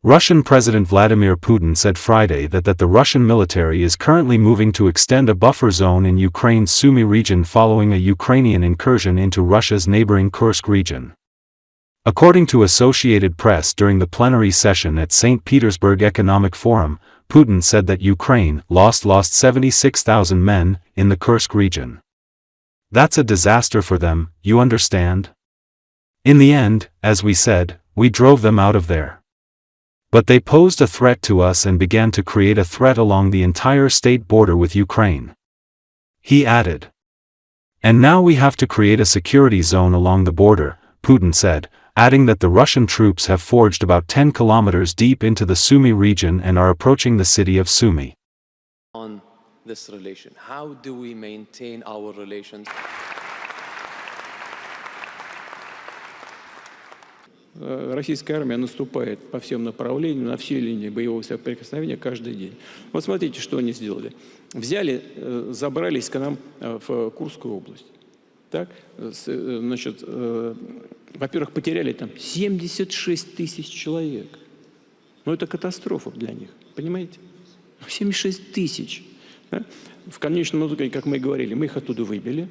Russian President Vladimir Putin said Friday that the Russian military is currently moving to extend a buffer zone in Ukraine's Sumy region following a Ukrainian incursion into Russia's neighboring Kursk region. According to Associated Press during the plenary session at St. Petersburg Economic Forum, Putin said that Ukraine lost 76,000 men in the Kursk region. That's a disaster for them, you understand? In the end, as we said, we drove them out of there. But they posed a threat to us and began to create a threat along the entire state border with Ukraine. He added. And now we have to create a security zone along the border, Putin said, adding that the Russian troops have forged about 10 kilometers deep into the Sumy region and are approaching the city of Sumy. On this relation, how do we maintain our relations? Российская армия наступает по всем направлениям, на все линии боевого соприкосновения каждый день. Вот смотрите, что они сделали. Взяли, забрались к нам в Курскую область. Так, значит, во-первых, потеряли там 76 тысяч человек. Ну, это катастрофа для них, понимаете? 76 тысяч. Да? В конечном итоге, как мы и говорили, мы их оттуда выбили.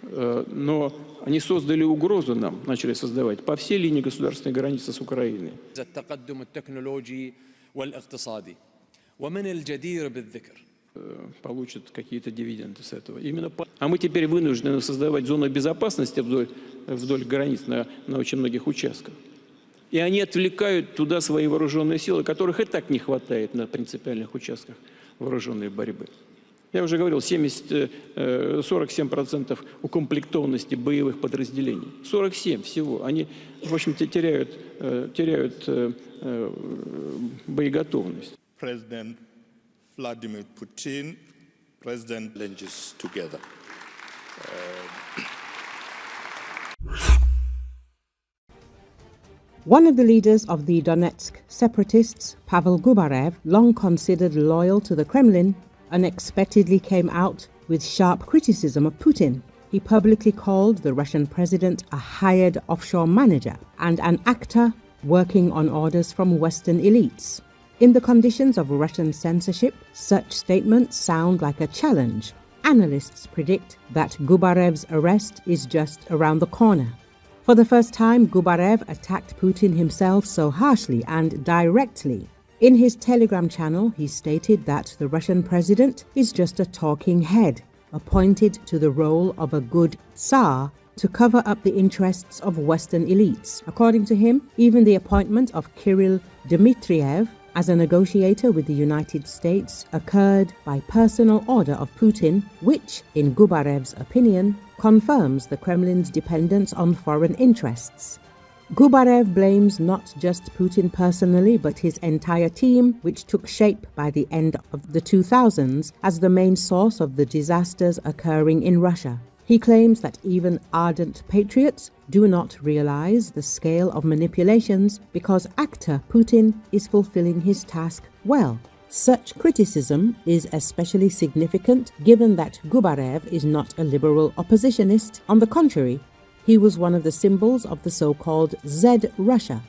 Но они создали угрозу нам, начали создавать по всей линии государственной границы с Украиной. Получат какие-то дивиденды с этого. А мы теперь вынуждены создавать зону безопасности вдоль границ на очень многих участках. И они отвлекают туда свои вооруженные силы, которых и так не хватает на принципиальных участках вооруженной борьбы. Я уже говорил, 47% укомплектованности боевых подразделений. 47 всего. Они, в общем-то, теряют боеготовность. President Vladimir Putin, President Challenges together. One of the leaders of the Donetsk separatists, Pavl Gubarev, long considered loyal to the Kremlin, unexpectedly came out with sharp criticism of Putin. He publicly called the Russian president a hired offshore manager and an actor working on orders from Western elites. In the conditions of Russian censorship, such statements sound like a challenge. Analysts predict that Gubarev's arrest is just around the corner. For the first time, Gubarev attacked Putin himself so harshly and directly. In his Telegram channel, he stated that the Russian president is just a talking head, appointed to the role of a good Tsar to cover up the interests of Western elites. According to him, even the appointment of Kirill Dmitriev as a negotiator with the United States occurred by personal order of Putin, which, in Gubarev's opinion, confirms the Kremlin's dependence on foreign interests. Gubarev blames not just Putin personally, but his entire team, which took shape by the end of the 2000s as the main source of the disasters occurring in Russia. He claims that even ardent patriots do not realize the scale of manipulations because actor Putin is fulfilling his task well. Such criticism is especially significant given that Gubarev is not a liberal oppositionist. On the contrary, he was one of the symbols of the so-called Z Russia.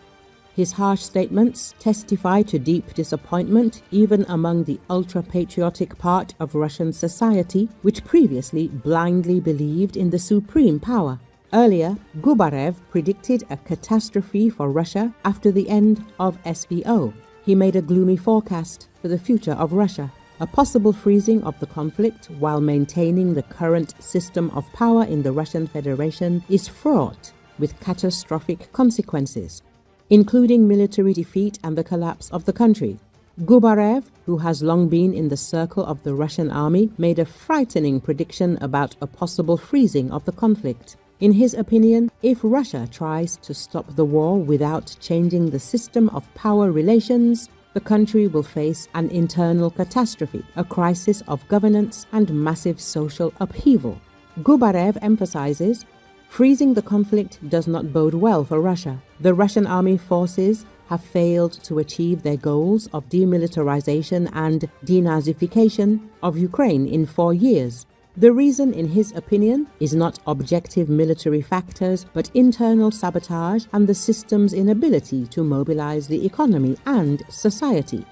His harsh statements testify to deep disappointment even among the ultra-patriotic part of Russian society, which previously blindly believed in the supreme power. Earlier, Gubarev predicted a catastrophe for Russia after the end of SVO. He made a gloomy forecast for the future of Russia. A possible freezing of the conflict while maintaining the current system of power in the Russian Federation is fraught with catastrophic consequences, including military defeat and the collapse of the country. Gubarev, who has long been in the circle of the Russian army, made a frightening prediction about a possible freezing of the conflict. In his opinion, if Russia tries to stop the war without changing the system of power relations, the country will face an internal catastrophe, a crisis of governance and massive social upheaval. Gubarev emphasizes, freezing the conflict does not bode well for Russia. The Russian army forces have failed to achieve their goals of demilitarization and denazification of Ukraine in 4 years. The reason, in his opinion, is not objective military factors, but internal sabotage and the system's inability to mobilize the economy and society.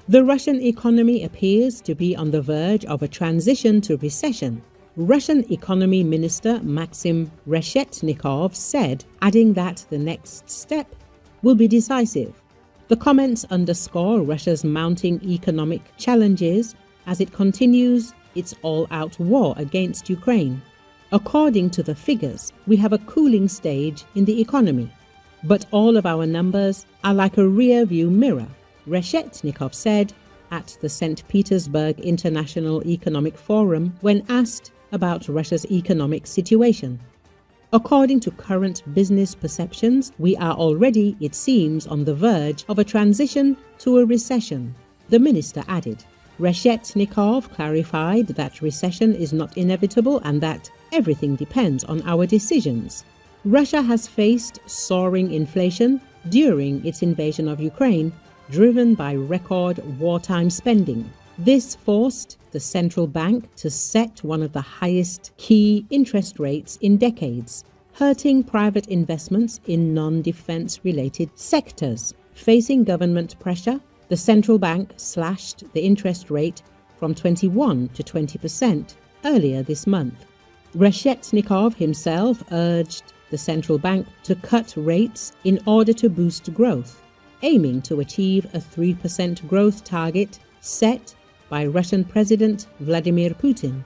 The Russian economy appears to be on the verge of a transition to recession. Russian Economy Minister Maxim Rashetnikov said, adding that the next step will be decisive. The comments underscore Russia's mounting economic challenges as it continues its all-out war against Ukraine. According to the figures, we have a cooling stage in the economy, but all of our numbers are like a rear-view mirror, Rashetnikov said at the St. Petersburg International Economic Forum when asked about Russia's economic situation. According to current business perceptions, we are already, it seems, on the verge of a transition to a recession, the minister added. Rashetnikov clarified that recession is not inevitable and that everything depends on our decisions. Russia has faced soaring inflation during its invasion of Ukraine, driven by record wartime spending. This forced the central bank to set one of the highest key interest rates in decades, hurting private investments in non-defense related sectors. Facing government pressure, the central bank slashed the interest rate from 21 to 20% earlier this month. Rashetnikov himself urged the central bank to cut rates in order to boost growth, aiming to achieve a 3% growth target set by Russian President Vladimir Putin.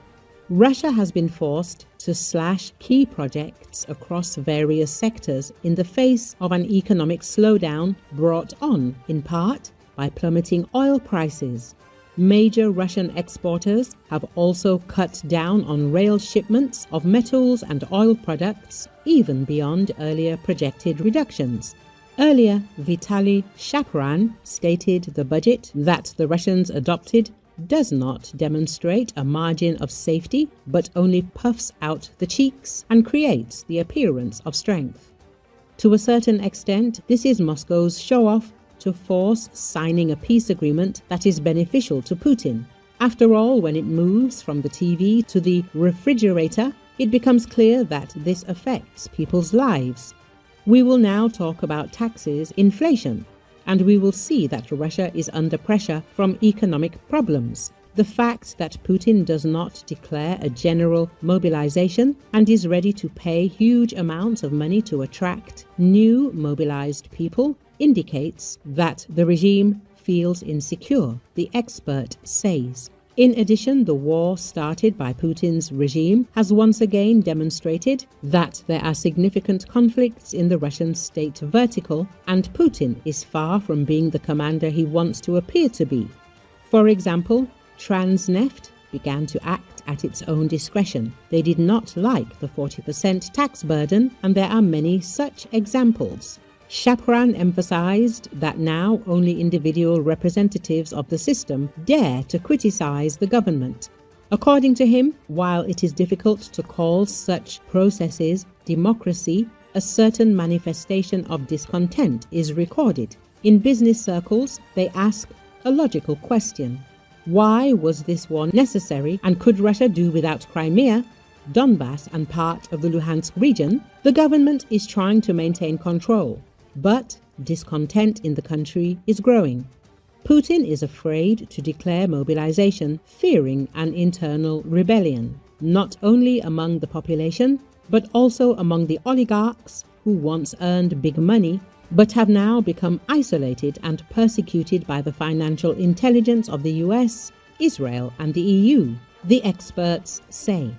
Russia has been forced to slash key projects across various sectors in the face of an economic slowdown brought on, in part, by plummeting oil prices. Major Russian exporters have also cut down on rail shipments of metals and oil products, even beyond earlier projected reductions. Earlier, Vitaly Shapran stated the budget that the Russians adopted does not demonstrate a margin of safety, but only puffs out the cheeks and creates the appearance of strength. To a certain extent, this is Moscow's show-off to force signing a peace agreement that is beneficial to Putin. After all, when it moves from the TV to the refrigerator, it becomes clear that this affects people's lives. We will now talk about taxes, inflation, and we will see that Russia is under pressure from economic problems. The fact that Putin does not declare a general mobilization and is ready to pay huge amounts of money to attract new mobilized people indicates that the regime feels insecure, the expert says. In addition, the war started by Putin's regime has once again demonstrated that there are significant conflicts in the Russian state vertical, and Putin is far from being the commander he wants to appear to be. For example, Transneft began to act at its own discretion. They did not like the 40% tax burden, and there are many such examples. Shapran emphasized that now only individual representatives of the system dare to criticize the government. According to him, while it is difficult to call such processes democracy, a certain manifestation of discontent is recorded. In business circles, they ask a logical question. Why was this war necessary, and could Russia do without Crimea, Donbass and part of the Luhansk region? The government is trying to maintain control, but discontent in the country is growing. Putin is afraid to declare mobilization, fearing an internal rebellion, not only among the population, but also among the oligarchs who once earned big money, but have now become isolated and persecuted by the financial intelligence of the US, Israel, and the EU, the experts say.